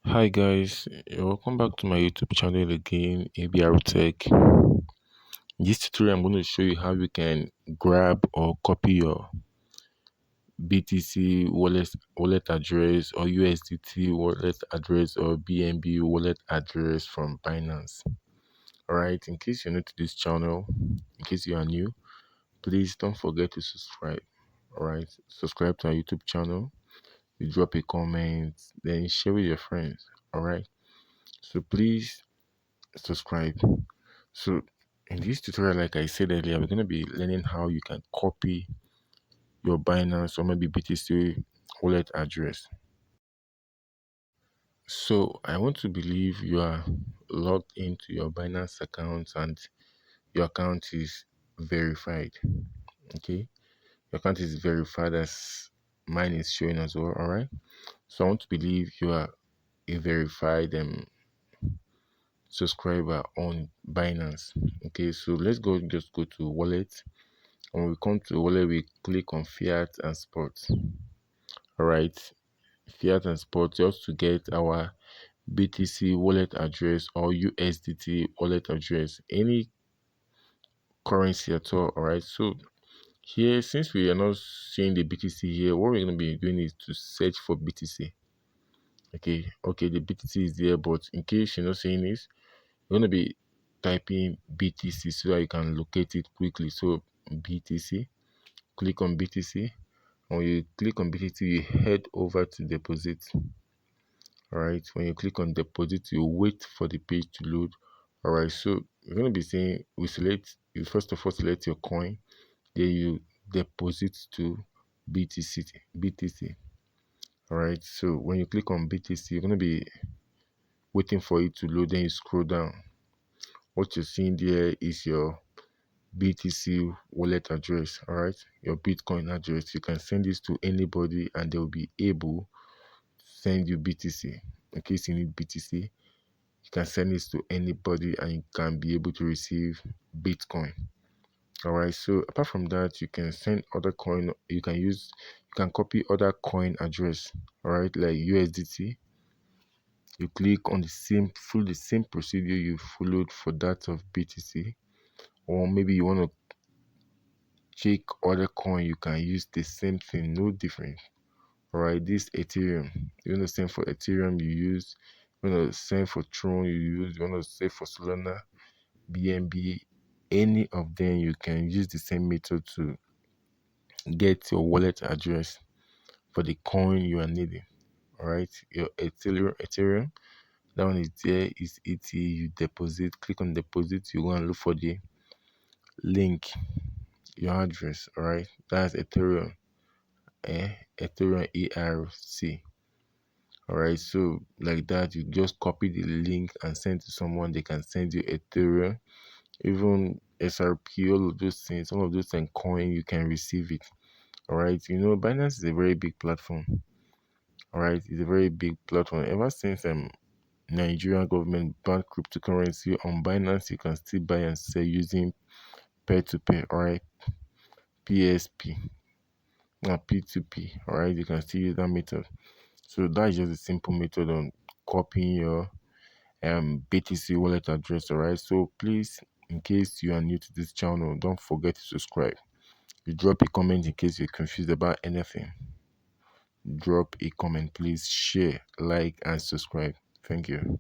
Hi guys, welcome back to my YouTube channel again, ABR Tech. In this tutorial, I'm going to show you how you can grab or copy your BTC wallet address or USDT wallet address or BNB wallet address from Binance. Alright, in case you're new to this channel, in case you are new, please don't forget to subscribe. Alright, subscribe to our YouTube channel, you drop a comment, then share with your friends. Alright, so please subscribe. So in this tutorial, like I said earlier, we're going to be learning how you can copy your Binance or maybe BTC wallet address. So I want to believe you are logged into your Binance account and your account is verified. Okay, your account is verified as mine is showing as well. All right, so I want to believe you are a verified subscriber on Binance. Okay, so let's just go to wallet. When we come to wallet, we click on fiat and spot. All right, fiat and spot just to get our BTC wallet address or USDT wallet address, any currency at all. All right, so here, since we are not seeing the BTC here, what we're going to be doing is to search for BTC. Okay, the BTC is there, but in case you're not seeing this, you're going to be typing BTC so that you can locate it quickly. So BTC, click on BTC. When you click on BTC, you head over to deposit. All right, when you click on deposit, you wait for the page to load. All right, so we're going to be saying you first of all select your coin, then you deposit to BTC. All right, so when you click on BTC, you're going to be waiting for it to load, then you scroll down. What you're seeing there is your BTC wallet address. All right, your Bitcoin address. You can send this to anybody and they'll be able to send you BTC. In case you need BTC, you can send this to anybody and you can be able to receive Bitcoin. All right, so apart from that, you can send other coin. You can copy other coin address. All right, like USDT. You click on follow the same procedure you followed for that of BTC, or maybe you want to check other coin, you can use the same thing, no different. All right, this Ethereum, you want to send for Ethereum, you want to send for Tron, you want to send for Solana, BNB, any of them, you can use the same method to get your wallet address for the coin you are needing. All right, your Ethereum, that one is there, is ET, you deposit, click on deposit, you go and look for the link, your address. All right, that's Ethereum, Ethereum ERC. All right, so like that, you just copy the link and send to someone, they can send you Ethereum, even SRP, all of those things, some of those things coin, you can receive it. All right, Binance is a very big platform. All right, it's a very big platform. Ever since Nigerian government banned cryptocurrency on Binance, you can still buy and sell using peer to peer. All right, PSP, not P2P. All right, you can still use that method. So that's just a simple method on copying your BTC wallet address. All right, so please, in case you are new to this channel, don't forget to subscribe. You drop a comment in case you're confused about anything. Drop a comment, please, share, like, and subscribe. Thank you.